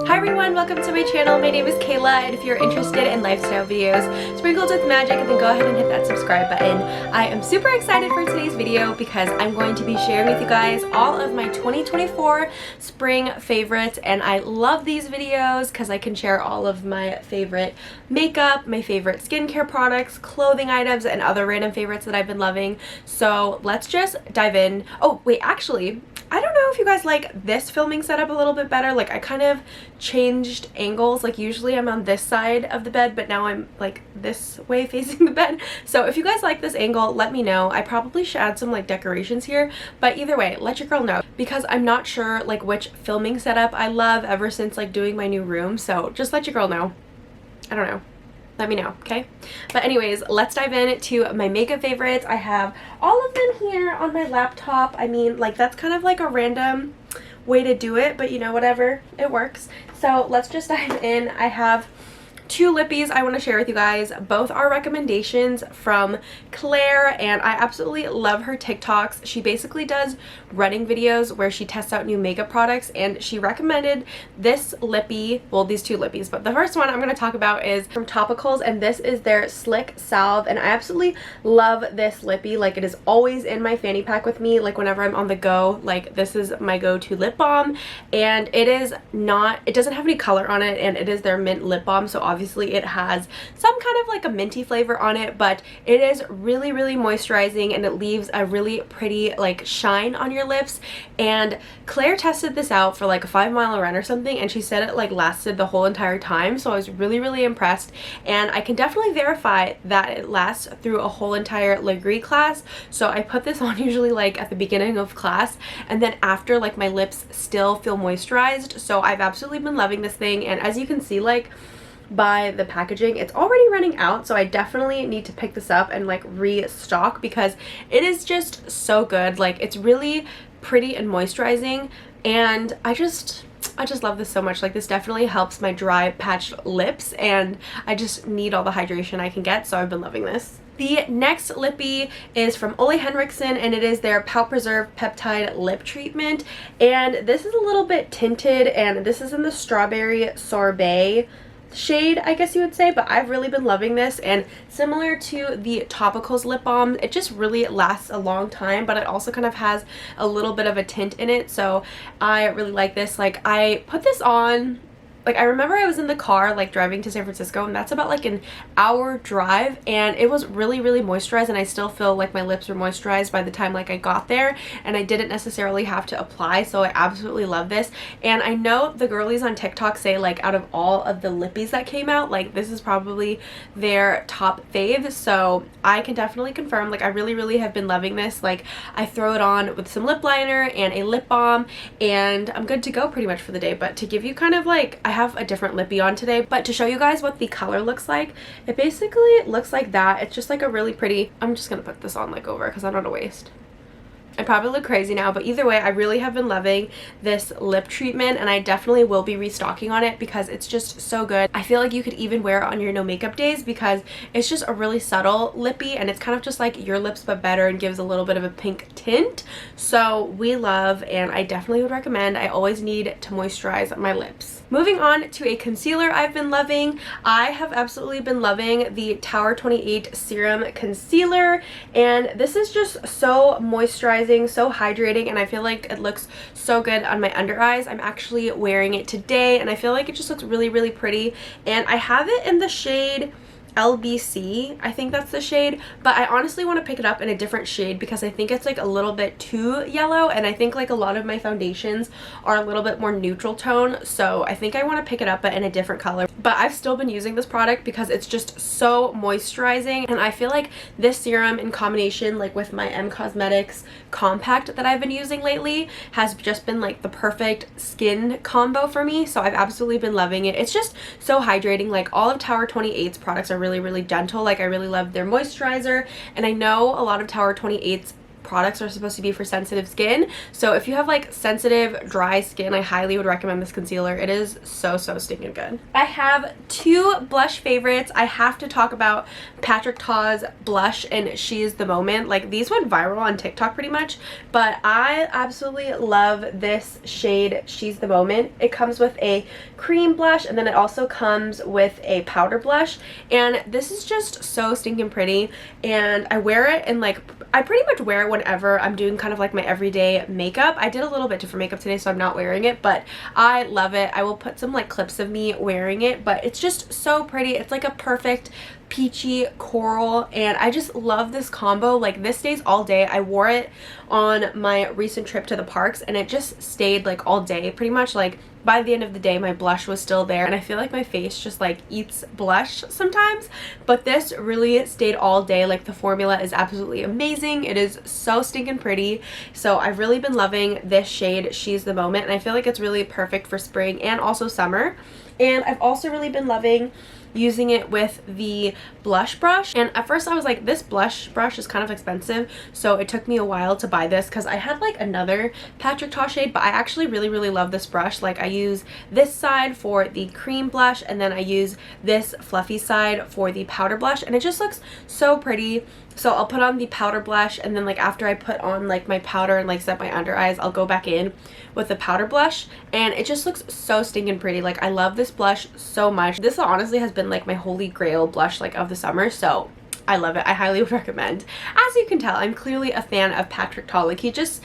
Hi everyone, welcome to my channel. My name is Kayla, and if you're interested in lifestyle videos sprinkled with magic, then go ahead and hit that subscribe button. I am super excited for today's video because I'm going to be sharing with you guys all of my 2024 spring favorites, and I love these videos because I can share all of my favorite makeup, my favorite skincare products, clothing items, and other random favorites that I've been loving. So let's just dive in. Oh wait, actually, I don't know if you guys like this filming setup a little bit better. Like, I kind of changed angles. Like, usually I'm on this side of the bed, but now I'm like this way facing the bed. So if you guys like this angle, let me know. I probably should add some like decorations here, but either way, let your girl know, because I'm not sure like which filming setup I love ever since like doing my new room. So just let your girl know. I don't know. Let me know, okay? But anyways, let's dive into my makeup favorites. I have all of them here on my laptop. I mean, like, that's kind of like a random way to do it, but you know, whatever, it works. So let's just dive in. I have two lippies I want to share with you guys. Both are recommendations from Claire, and I absolutely love her TikToks. She basically does running videos where she tests out new makeup products, and she recommended this lippy, well, these two lippies, but the first one I'm going to talk about is from Topicals, and this is their Slick Salve, and I absolutely love this lippy. Like, it is always in my fanny pack with me, like whenever I'm on the go. Like, this is my go-to lip balm, and it doesn't have any color on it, and it is their mint lip balm, so obviously it has some kind of like a minty flavor on it, but it is really moisturizing, and it leaves a really pretty like shine on your lips. And Claire tested this out for like a 5-mile run or something, and she said it like lasted the whole entire time, so I was really impressed, and I can definitely verify that it lasts through a whole entire Legree class. So I put this on usually like at the beginning of class, and then after, like, my lips still feel moisturized. So I've absolutely been loving this thing, and as you can see, like, by the packaging, it's already running out, so I definitely need to pick this up and like restock, because it is just so good. Like, it's really pretty and moisturizing, and I just love this so much. Like, this definitely helps my dry patched lips, and I just need all the hydration I can get, so I've been loving this. The next lippy is from Ole Henriksen, and it is their Pout Preserve Peptide Lip Treatment, and this is a little bit tinted, and this is in the Strawberry Sorbet shade, I guess you would say, but I've really been loving this. And similar to the Topicals lip balm, it just really lasts a long time, but it also kind of has a little bit of a tint in it, so I really like this. Like, I put this on, like, I remember I was in the car like driving to San Francisco, and that's about like an hour drive, and it was really moisturized, and I still feel like my lips were moisturized by the time like I got there, and I didn't necessarily have to apply. So I absolutely love this. And I know the girlies on TikTok say, like, out of all of the lippies that came out, like, this is probably their top fave, so I can definitely confirm, like, I really have been loving this. Like, I throw it on with some lip liner and a lip balm, and I'm good to go pretty much for the day. But to give you kind of like, I have a different lippy on today, but to show you guys what the color looks like, it basically looks like that. It's just like a really pretty, I'm just gonna put this on like over because I don't want to waste. I probably look crazy now, but either way, I really have been loving this lip treatment, and I definitely will be restocking on it because it's just so good. I feel like you could even wear it on your no makeup days because it's just a really subtle lippy, and it's kind of just like your lips but better, and gives a little bit of a pink tint. So we love, and I definitely would recommend. I always need to moisturize my lips. Moving on to a concealer I've been loving. I have absolutely been loving the Tower 28 Serum Concealer, and this is just so moisturizing, so hydrating, and I feel like it looks so good on my under eyes. I'm actually wearing it today, and I feel like it just looks really pretty, and I have it in the shade LBC, I think that's the shade, but I honestly want to pick it up in a different shade because I think it's like a little bit too yellow, and I think like a lot of my foundations are a little bit more neutral tone, so I think I want to pick it up but in a different color. But I've still been using this product because it's just so moisturizing, and I feel like this serum in combination like with my M Cosmetics compact that I've been using lately has just been like the perfect skin combo for me, so I've absolutely been loving it. It's just so hydrating. Like, all of Tower 28's products are really gentle. Like, I really love their moisturizer, and I know a lot of Tower 28's products are supposed to be for sensitive skin. So if you have like sensitive dry skin, I highly would recommend this concealer. It is so stinking good. I have two blush favorites. I have to talk about Patrick Ta's blush and She's the Moment. Like, these went viral on TikTok pretty much, but I absolutely love this shade, She's the Moment. It comes with a cream blush, and then it also comes with a powder blush, and this is just so stinking pretty. And I wear it in like, I pretty much wear it whenever I'm doing kind of like my everyday makeup. I did a little bit different makeup today, so I'm not wearing it, but I love it. I will put some like clips of me wearing it, but it's just so pretty. It's like a perfect peachy coral, and I just love this combo. Like, this stays all day. I wore it on my recent trip to the parks, and it just stayed like all day pretty much. Like, by the end of the day, my blush was still there, and I feel like my face just like eats blush sometimes, but this really stayed all day. Like, the formula is absolutely amazing. It is so stinking pretty. So I've really been loving this shade, She's the Moment, and I feel like it's really perfect for spring and also summer. And I've also really been loving using it with the blush brush, and at first I was like, this blush brush is kind of expensive, so it took me a while to buy this because I had like another Patrick Ta shade, but I actually really love this brush. Like, I use this side for the cream blush, and then I use this fluffy side for the powder blush, and it just looks so pretty. So I'll put on the powder blush, and then like after I put on like my powder and like set my under eyes, I'll go back in with the powder blush, and it just looks so stinking pretty. Like, I love this blush so much. This honestly has been like my holy grail blush like of the summer, so I love it. I highly would recommend. As you can tell, I'm clearly a fan of Patrick Ta. Like, he just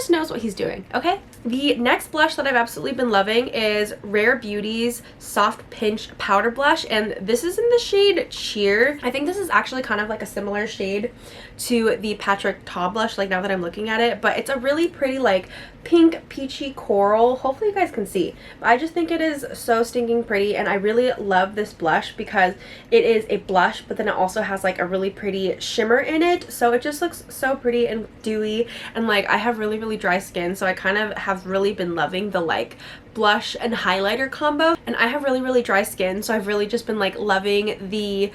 knows what he's doing, okay? The next blush that I've absolutely been loving is Rare Beauty's Soft Pinch Powder Blush, and this is in the shade Cheer. I think this is actually kind of like a similar shade to the Patrick Ta blush, like, now that I'm looking at it, but it's a really pretty like pink peachy coral. Hopefully you guys can see. But I just think it is so stinking pretty, and I really love this blush because it is a blush, but then it also has like a really pretty shimmer in it, so it just looks so pretty and dewy. And like, I have really dry skin, so I kind of have really been loving the like blush and highlighter combo, and I have really dry skin, so I've really just been like loving the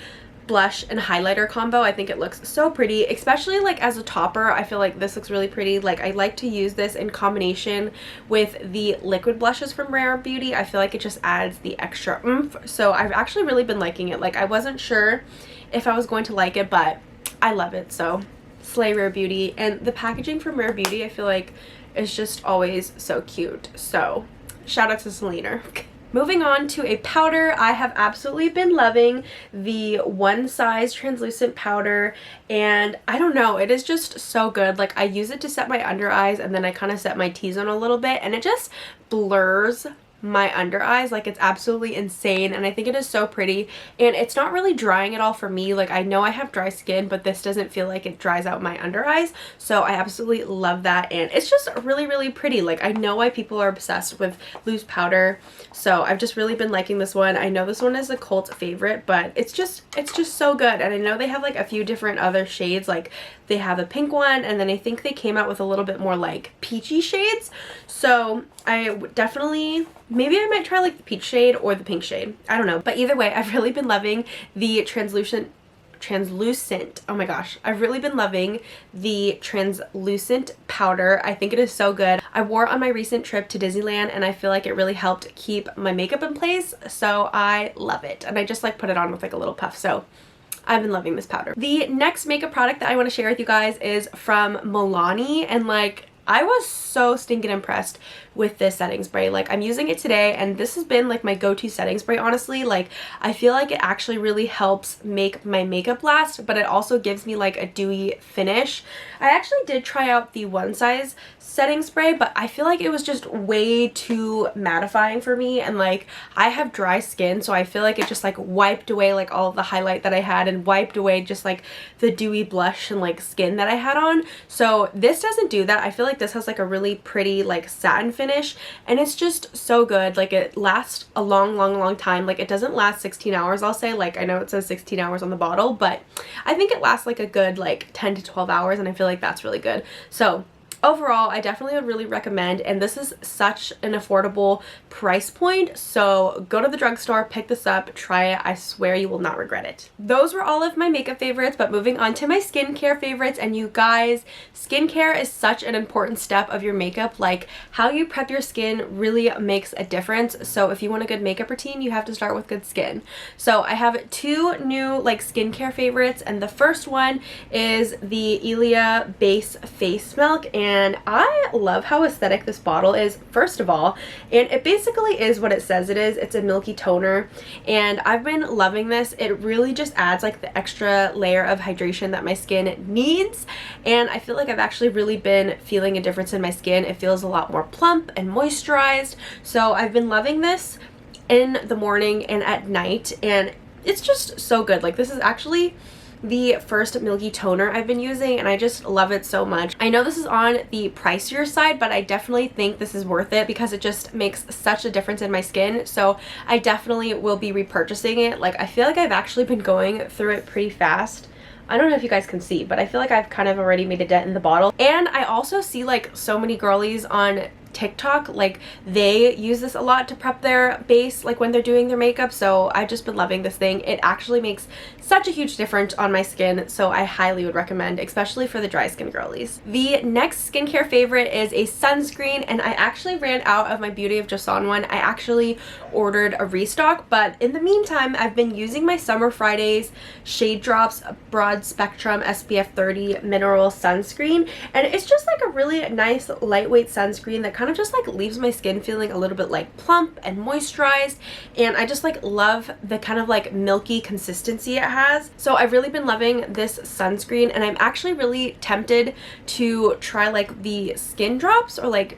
blush and highlighter combo. I think it looks so pretty, especially like as a topper. I feel like this looks really pretty. Like, I like to use this in combination with the liquid blushes from Rare Beauty. I feel like it just adds the extra oomph, so I've actually really been liking it. Like, I wasn't sure if I was going to like it, but I love it. So slay, Rare Beauty. And the packaging from Rare Beauty, I feel like, is just always so cute, so shout out to Selena. Moving on to a powder, I have absolutely been loving the One Size translucent powder, and I don't know, it is just so good. Like, I use it to set my under eyes, and then I kind of set my T-zone a little bit, and it just blurs my under eyes. Like, it's absolutely insane, and I think it is so pretty, and it's not really drying at all for me. Like, I know I have dry skin, but this doesn't feel like it dries out my under eyes, so I absolutely love that. And it's just really pretty. Like, I know why people are obsessed with loose powder, so I've just really been liking this one. I know this one is a cult favorite, but it's just so good. And I know they have like a few different other shades. Like, they have a pink one, and then I think they came out with a little bit more like peachy shades, so I definitely, maybe I might try like the peach shade or the pink shade, I don't know. But either way, I've really been loving the translucent, oh my gosh, I've really been loving the translucent powder. I think it is so good. I wore it on my recent trip to Disneyland, and I feel like it really helped keep my makeup in place, so I love it. And I just like put it on with like a little puff, so I've been loving this powder. The next makeup product that I want to share with you guys is from Milani, and like, I was so stinking impressed with this setting spray. Like, I'm using it today, and this has been like my go-to setting spray, honestly. Like, I feel like it actually really helps make my makeup last, but it also gives me like a dewy finish. I actually did try out the One Size setting spray, but I feel like it was just way too mattifying for me, and like, I have dry skin, so I feel like it just like wiped away like all of the highlight that I had, and wiped away just like the dewy blush and like skin that I had on. So this doesn't do that. I feel like this has like a really pretty like satin finish, and it's just so good. Like, it lasts a long time. Like, it doesn't last 16 hours, I'll say. Like, I know it says 16 hours on the bottle, but I think it lasts like a good like 10 to 12 hours, and I feel like that's really good. So overall, I definitely would really recommend, and this is such an affordable price point, so go to the drugstore, pick this up, try it. I swear you will not regret it. Those were all of my makeup favorites, but moving on to my skincare favorites. And you guys, skincare is such an important step of your makeup. Like, how you prep your skin really makes a difference. So if you want a good makeup routine, you have to start with good skin. So I have two new like skincare favorites, and the first one is the Ilia Base Face Milk, and I love how aesthetic this bottle is, first of all, and it basically is what it says it is. It's a milky toner, and I've been loving this. It really just adds like the extra layer of hydration that my skin needs, and I feel like I've actually really been feeling a difference in my skin. It feels a lot more plump and moisturized, so I've been loving this in the morning and at night, and it's just so good. Like, this is actually the first milky toner I've been using, and I just love it so much. I know this is on the pricier side, but I definitely think this is worth it because it just makes such a difference in my skin. So I definitely will be repurchasing it. Like, I feel like I've actually been going through it pretty fast. I don't know if you guys can see, but I feel like I've kind of already made a dent in the bottle. And I also see like so many girlies on TikTok, like they use this a lot to prep their base like when they're doing their makeup, so I've just been loving this thing. It actually makes such a huge difference on my skin, so I highly would recommend, especially for the dry skin girlies. The next skincare favorite is a sunscreen, and I actually ran out of my Beauty of Joseon one. I actually ordered a restock, but in the meantime I've been using my Summer Fridays Shade Drops Broad Spectrum SPF 30 Mineral Sunscreen, and it's just like a really nice lightweight sunscreen that kind of just like leaves my skin feeling a little bit like plump and moisturized, and I just like love the kind of like milky consistency it has. So I've really been loving this sunscreen, and I'm actually really tempted to try like the skin drops or like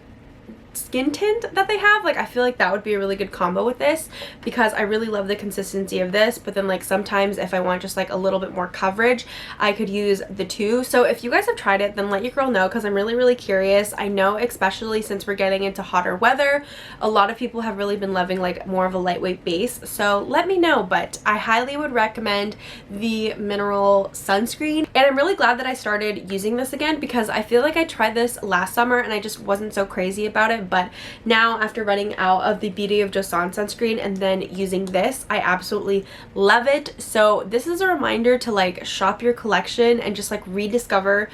skin tint that they have. Like, I feel like that would be a really good combo with this because I really love the consistency of this, but then like sometimes if I want just like a little bit more coverage, I could use the two. So if you guys have tried it, then let your girl know because I'm really curious. I know, especially since we're getting into hotter weather, a lot of people have really been loving like more of a lightweight base, so let me know. But I highly would recommend the mineral sunscreen, and I'm really glad that I started using this again because I feel like I tried this last summer and I just wasn't so crazy about it. But now, after running out of the Beauty of Joseon sunscreen and then using this, I absolutely love it. So this is a reminder to like shop your collection and just like rediscover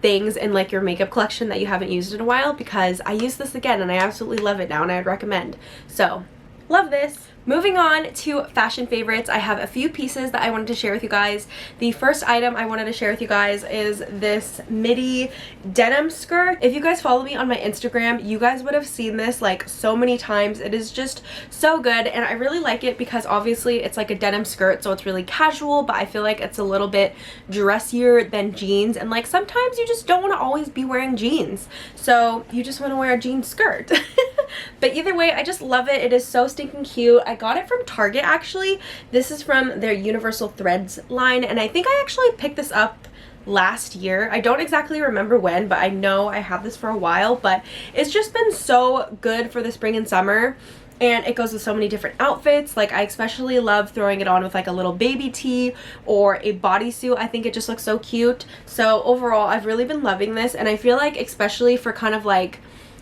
things in like your makeup collection that you haven't used in a while, because I use this again and I absolutely love it now and I'd recommend. So love this. Moving on to fashion favorites, I have a few pieces that I wanted to share with you guys. The first item I wanted to share with you guys is this midi denim skirt. If you guys follow me on my Instagram, you guys would have seen this like so many times. It is just so good, and I really like it because obviously it's like a denim skirt, so it's really casual, but I feel like it's a little bit dressier than jeans, and like sometimes you just don't want to always be wearing jeans, so you just want to wear a jean skirt. But either way, I just love it. It is so stinking cute. I got it from Target actually. This is from their Universal Threads line, and I think I actually picked this up last year. I don't exactly remember when, but I know I have this for a while, but it's just been so good for the spring and summer. And it goes with so many different outfits. Like, I especially love throwing it on with like a little baby tee or a bodysuit. I think it just looks so cute. So overall, I've really been loving this, and I feel like especially for kind of like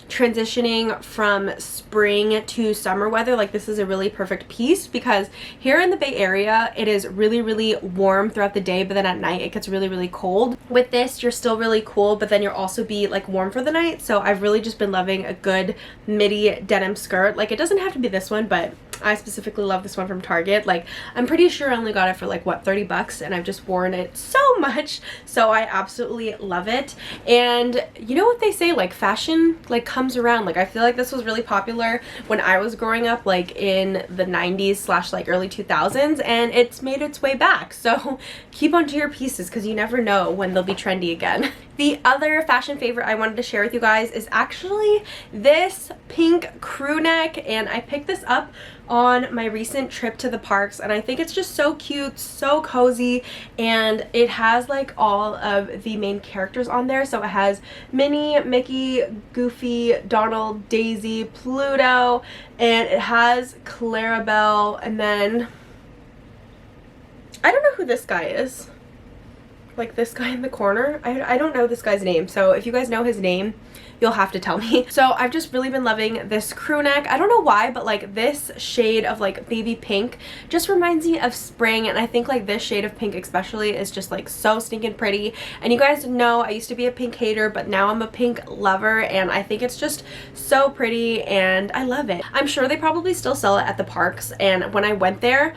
transitioning from spring to summer weather, like this is a really perfect piece because here in the Bay Area it is really warm throughout the day, but then at night it gets really cold. With this, you're still really cool, but then you'll also be like warm for the night. So I've really just been loving a good midi denim skirt. Like, it doesn't have to be this one, but I specifically love this one from Target. Like, I'm pretty sure I only got it for like what, 30 bucks, and I've just worn it so much, so I absolutely love it. And you know what they say, like fashion like comes around. Like, I feel like this was really popular when I was growing up, like in the 90s / like early 2000s, and it's made its way back. So keep onto your pieces because you never know when they'll be trendy again. The other fashion favorite I wanted to share with you guys is actually this pink crew neck, and I picked this up on my recent trip to the parks, and I think it's just so cute, so cozy, and it has like all of the main characters on there. So it has Minnie, Mickey, Goofy, Donald, Daisy, Pluto, and it has Clarabelle, and then I don't know who this guy is. like this guy in the corner. I don't know this guy's name, so if you guys know his name, you'll have to tell me. So I've just really been loving this crew neck. I don't know why, but like this shade of like baby pink just reminds me of spring, and I think like this shade of pink especially is just like so stinking pretty. And you guys know I used to be a pink hater, but now I'm a pink lover, and I think it's just so pretty and I love it. I'm sure they probably still sell it at the parks, and when I went there,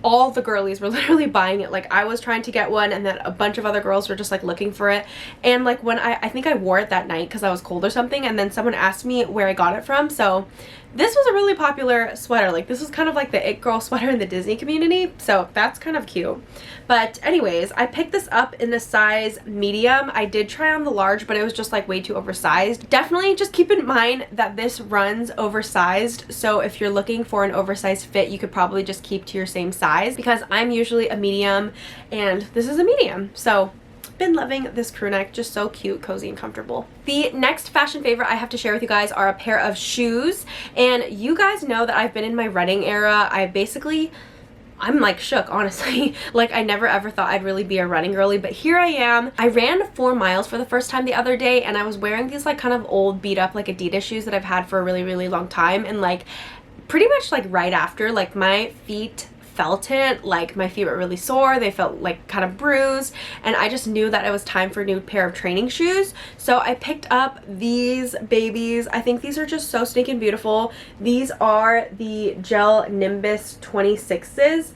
all the girlies were literally buying it. Like, I was trying to get one, and then a bunch of other girls were just like looking for it. And like when I think I wore it that night because I was cold or something, and then someone asked me where I got it from. So this was a really popular sweater. Like, this was kind of like the it girl sweater in the Disney community, so that's kind of cute. But anyways, I picked this up in the size medium. I did try on the large, but it was just like way too oversized. Definitely just keep in mind that this runs oversized, so if you're looking for an oversized fit, you could probably just keep to your same size, because I'm usually a medium and this is a medium. So been loving this crew neck, just so cute, cozy, and comfortable. The next fashion favorite I have to share with you guys are a pair of shoes, and you guys know that I've been in my running era. I'm like shook, honestly. Like, I never ever thought I'd really be a running girly, but here I am. I ran 4 miles for the first time the other day, and I was wearing these like kind of old beat up like Adidas shoes that I've had for a really long time, and like pretty much like right after, like my feet felt it. Like, my feet were really sore, they felt like kind of bruised, and I just knew that it was time for a new pair of training shoes. So I picked up these babies. I think these are just so stinking beautiful. These are the Gel Nimbus 26s,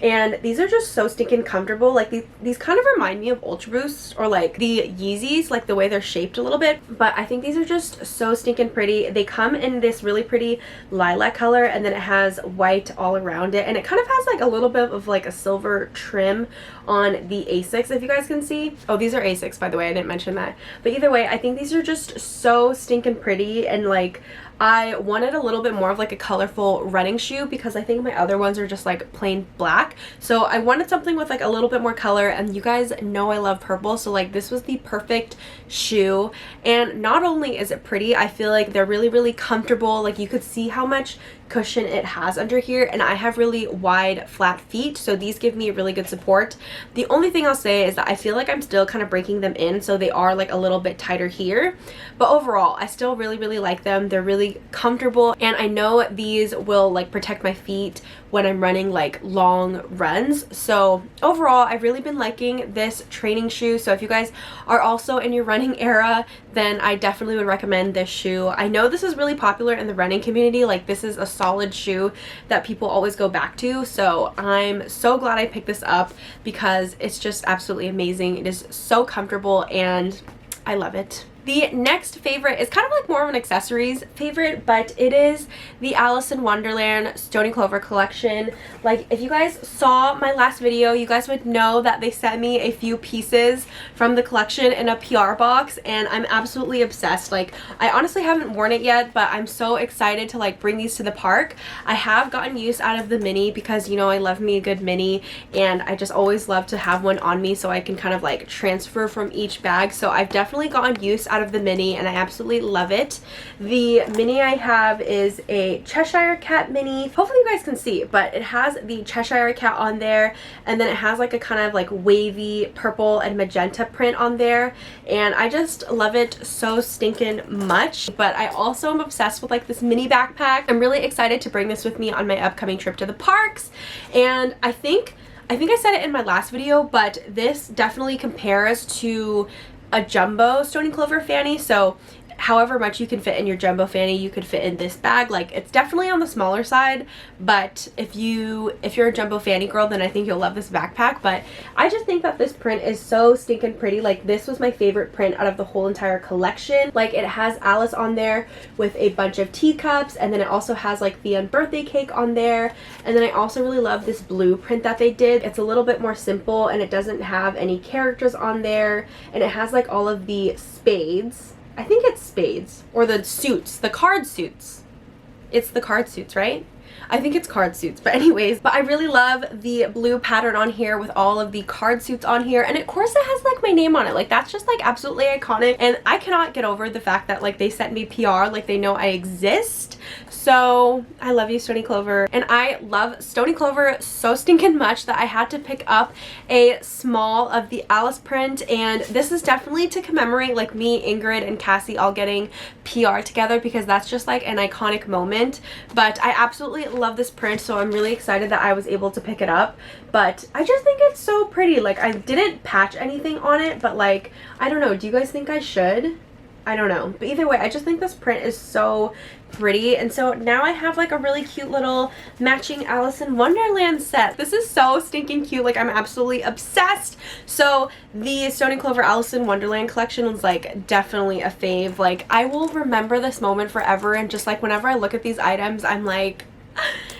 and these are just so stinking comfortable. Like, these kind of remind me of Ultra Boost or like the Yeezys, like the way they're shaped a little bit, but I think these are just so stinking pretty. They come in this really pretty lilac color, and then it has white all around it, and it kind of has like a little bit of like a silver trim on the Asics, if you guys can see. Oh, these are Asics, by the way, I didn't mention that. But either way, I think these are just so stinking pretty, and like I wanted a little bit more of like a colorful running shoe, because I think my other ones are just like plain black. So I wanted something with like a little bit more color, and you guys know I love purple, so like this was the perfect shoe. And not only is it pretty, I feel like they're really comfortable. Like, you could see how much cushion it has under here, and I have really wide flat feet, so these give me really good support. The only thing I'll say is that I feel like I'm still kind of breaking them in, so they are like a little bit tighter here, but overall I still really like them. They're really comfortable, and I know these will like protect my feet when I'm running like long runs. So overall, I've really been liking this training shoe. So if you guys are also in your running era, then I definitely would recommend this shoe. I know this is really popular in the running community. Like, this is a solid shoe that people always go back to, so I'm so glad I picked this up because it's just absolutely amazing. It is so comfortable and I love it. The next favorite is kind of like more of an accessories favorite, but it is the Alice in Wonderland Stoney Clover collection. Like, if you guys saw my last video, you guys would know that they sent me a few pieces from the collection in a PR box, and I'm absolutely obsessed. Like, I honestly haven't worn it yet, but I'm so excited to like bring these to the park. I have gotten use out of the mini because, you know, I love me a good mini, and I just always love to have one on me so I can kind of like transfer from each bag. So I've definitely gotten use out of the mini, and I absolutely love it. The mini I have is a Cheshire Cat mini. Hopefully you guys can see, but it has the Cheshire Cat on there, and then it has like a kind of like wavy purple and magenta print on there, and I just love it so stinking much. But I also am obsessed with like this mini backpack. I'm really excited to bring this with me on my upcoming trip to the parks, and I think I said it in my last video, but this definitely compares to a jumbo Stoney Clover fanny. So however much you can fit in your jumbo fanny, you could fit in this bag. Like, it's definitely on the smaller side, but if you're a jumbo fanny girl, then I think you'll love this backpack. But I just think that this print is so stinking pretty. Like, this was my favorite print out of the whole entire collection. Like, it has Alice on there with a bunch of teacups, and then it also has like the birthday cake on there, and then I also really love this blue print that they did. It's a little bit more simple, and it doesn't have any characters on there, and it has like all of the spades. I think it's spades, or the suits, the card suits. It's the card suits, right? I think it's card suits, but anyways, but I really love the blue pattern on here with all of the card suits on here, and of course it has like my name on it. Like that's just like absolutely iconic, and I cannot get over the fact that like they sent me PR, like they know I exist. So I love you, Stoney Clover. And I love Stoney Clover so stinking much that I had to pick up a small of the Alice print, and this is definitely to commemorate like me, Ingrid, and Cassie all getting PR together, because that's just like an iconic moment. But I absolutely love this print, so I'm really excited that I was able to pick it up. But I just think it's so pretty. Like I didn't patch anything on it, but like I don't know, do you guys think I should? I don't know, but either way, I just think this print is so pretty. And so now I have like a really cute little matching Alice in Wonderland set. This is so stinking cute. Like I'm absolutely obsessed. So the Stoney Clover Alice in Wonderland collection was like definitely a fave. Like I will remember this moment forever, and just like whenever I look at these items, I'm like,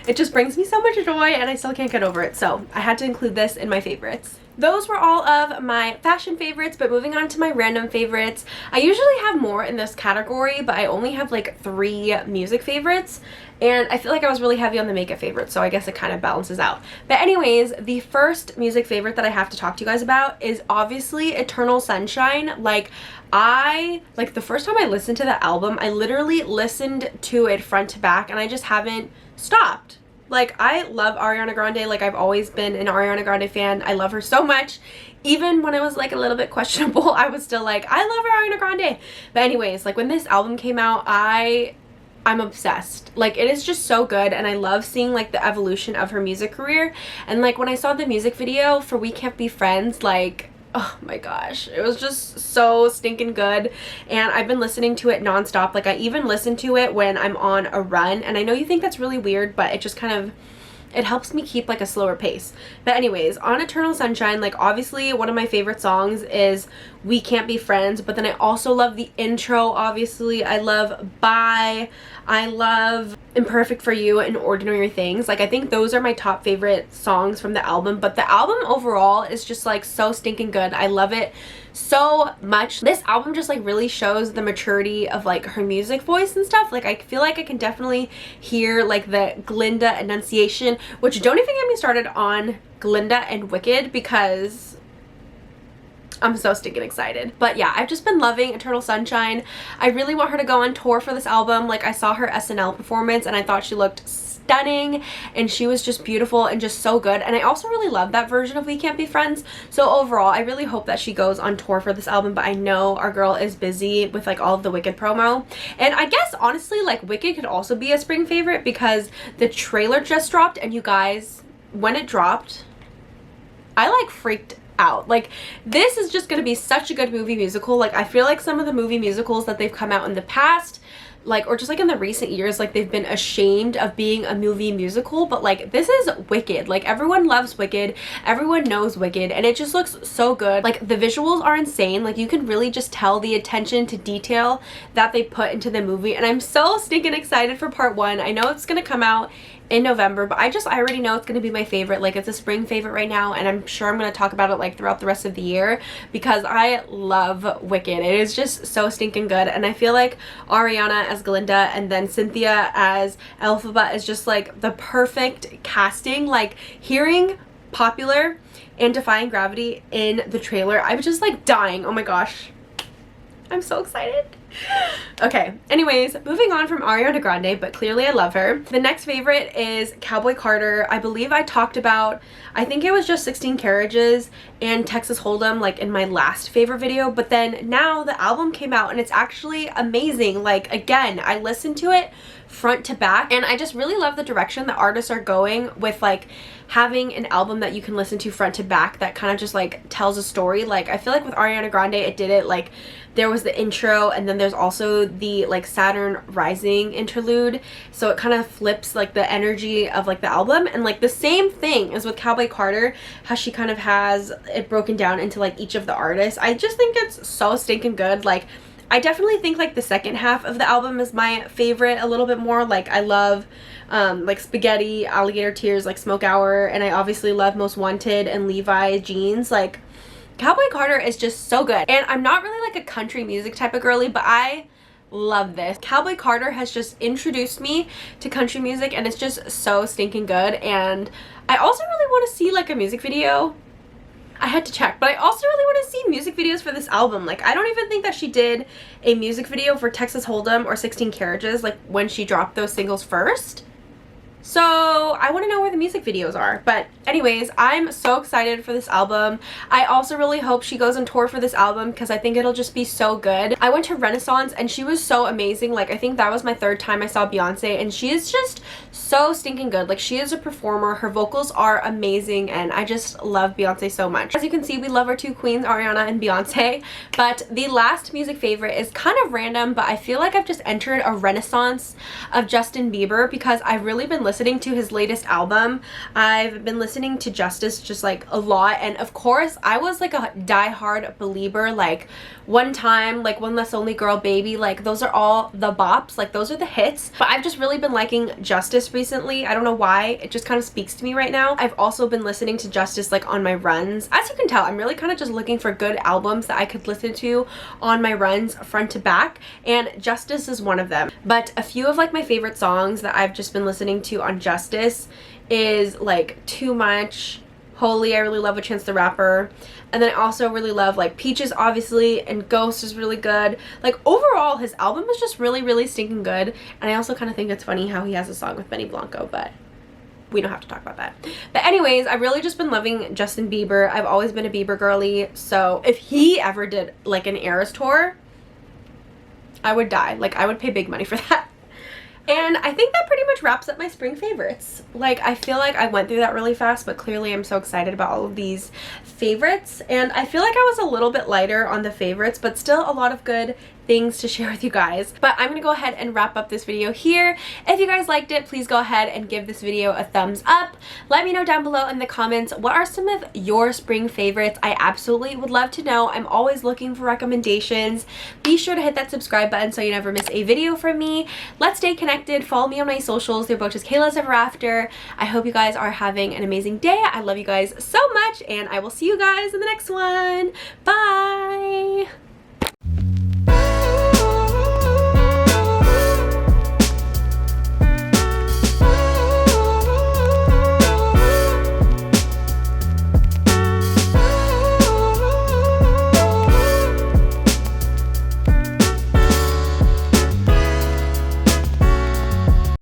it just brings me so much joy, and I still can't get over it. So I had to include this in my favorites. Those were all of my fashion favorites, but moving on to my random favorites. I usually have more in this category, but I only have like 3 music favorites, and I feel like I was really heavy on the makeup favorites, so I guess it kind of balances out. But anyways, the first music favorite that I have to talk to you guys about is obviously Eternal Sunshine. Like the first time I listened to the album, I literally listened to it front to back, and I just haven't stopped. Like I love Ariana Grande. Like I've always been an Ariana Grande fan. I love her so much. Even when it was like a little bit questionable, I was still like, I love Ariana Grande. But anyways, like when this album came out, I'm obsessed. Like it is just so good, and I love seeing like the evolution of her music career. And like when I saw the music video for We Can't Be Friends, like oh my gosh, it was just so stinking good, and I've been listening to it nonstop. Like I even listen to it when I'm on a run, and I know you think that's really weird, but it just kind of, it helps me keep like a slower pace. But anyways, on Eternal Sunshine, like obviously one of my favorite songs is We Can't Be Friends, but then I also love the intro. Obviously I love Bye, I love Imperfect for You, and Ordinary Things. Like I think those are my top favorite songs from the album, but the album overall is just like so stinking good. I love it so much. This album just like really shows the maturity of like her music voice and stuff. Like I feel like I can definitely hear like the Glinda enunciation, which don't even get me started on Glinda and Wicked, because I'm so stinking excited. But yeah, I've just been loving Eternal Sunshine. I really want her to go on tour for this album. Like I saw her SNL performance, and I thought she looked stunning, and she was just beautiful and just so good. And I also really love that version of We Can't Be Friends. So overall, I really hope that she goes on tour for this album, but I know our girl is busy with like all of the Wicked promo. And I guess honestly, like Wicked could also be a spring favorite, because the trailer just dropped, and you guys, when it dropped, I like freaked out. Like this is just gonna be such a good movie musical. Like I feel like some of the movie musicals that they've come out in the past, like, or just like in the recent years, like they've been ashamed of being a movie musical, but like this is Wicked. Like everyone loves Wicked, everyone knows Wicked, and it just looks so good. Like the visuals are insane. Like you can really just tell the attention to detail that they put into the movie, and I'm so stinking excited for part 1. I know it's gonna come out in November, but I already know it's gonna be my favorite. Like it's a spring favorite right now, and I'm sure I'm gonna talk about it like throughout the rest of the year, because I love Wicked. It is just so stinking good, and I feel like Ariana as Glinda and then Cynthia as Elphaba is just like the perfect casting. Like hearing Popular and Defying Gravity in the trailer, I was just like dying. Oh my gosh, I'm so excited. Okay, anyways, moving on from Ariana Grande, but clearly I love her. The next favorite is Cowboy Carter. I believe I talked about, I think it was just 16 Carriages and Texas Hold'em like in my last favorite video, but then now the album came out and it's actually amazing. Like again, I listened to it front to back, and I just really love the direction the artists are going with like having an album that you can listen to front to back that kind of just like tells a story. Like I feel like with Ariana Grande it did it like there was the intro, and then there's also the like Saturn Rising interlude, so it kind of flips like the energy of like the album. And like the same thing is with Cowboy Carter, how she kind of has it broken down into like each of the artists. I just think it's so stinking good. Like I definitely think like the second half of the album is my favorite a little bit more. Like I love like Spaghetti, Alligator Tears, like Smoke Hour, and I obviously love Most Wanted and Levi Jeans. Like Cowboy Carter is just so good. And I'm not really like a country music type of girly, but I love this. Cowboy Carter has just introduced me to country music, and it's just so stinking good. And I also really want to see like a music video. I had to check, but I also really want to see music videos for this album. Like, I don't even think that she did a music video for Texas Hold'em or 16 Carriages, like when she dropped those singles first. So I want to know where the music videos are. But anyways, I'm so excited for this album. I also really hope she goes on tour for this album because I think it'll just be so good. I went to Renaissance and she was so amazing. Like, I think that was my 3rd time I saw Beyonce, and she is just so stinking good. Like, she is a performer. Her vocals are amazing, and I just love Beyonce so much. As you can see, we love our 2 queens, Ariana and Beyonce. But the last music favorite is kind of random, but I feel like I've just entered a renaissance of Justin Bieber because I've really been listening to his latest album. I've been listening to Justice just like a lot, and of course I was like a die-hard believer. Like, One Time, like One Less Only Girl, Baby, like those are all the bops, like those are the hits. But I've just really been liking Justice recently. I don't know why, it just kind of speaks to me right now. I've also been listening to Justice like on my runs. As you can tell, I'm really kind of just looking for good albums that I could listen to on my runs front to back, and Justice is one of them. But a few of like my favorite songs that I've just been listening to on Justice is like Too Much, Holy, I really love a Chance the Rapper, and then I also really love like Peaches obviously, and Ghost is really good. Like, overall his album is just really stinking good. And I also kind of think it's funny how he has a song with Benny Blanco, but we don't have to talk about that. But anyways, I've really just been loving Justin Bieber. I've always been a Bieber girly, so if he ever did like an Eras tour, I would die. Like, I would pay big money for that. And I think that pretty much wraps up my spring favorites. Like, I feel like I went through that really fast, but clearly I'm so excited about all of these favorites. And I feel like I was a little bit lighter on the favorites, but still a lot of good things to share with you guys. But I'm gonna go ahead and wrap up this video here. If you guys liked it, please go ahead and give this video a thumbs up. Let me know down below in the comments, what are some of your spring favorites? I absolutely would love to know. I'm always looking for recommendations. Be sure to hit that subscribe button so you never miss a video from me. Let's stay connected. Follow me on my socials. They're both just Kayla's Ever After. I hope you guys are having an amazing day. I love you guys so much, and I will see you guys in the next one. Bye!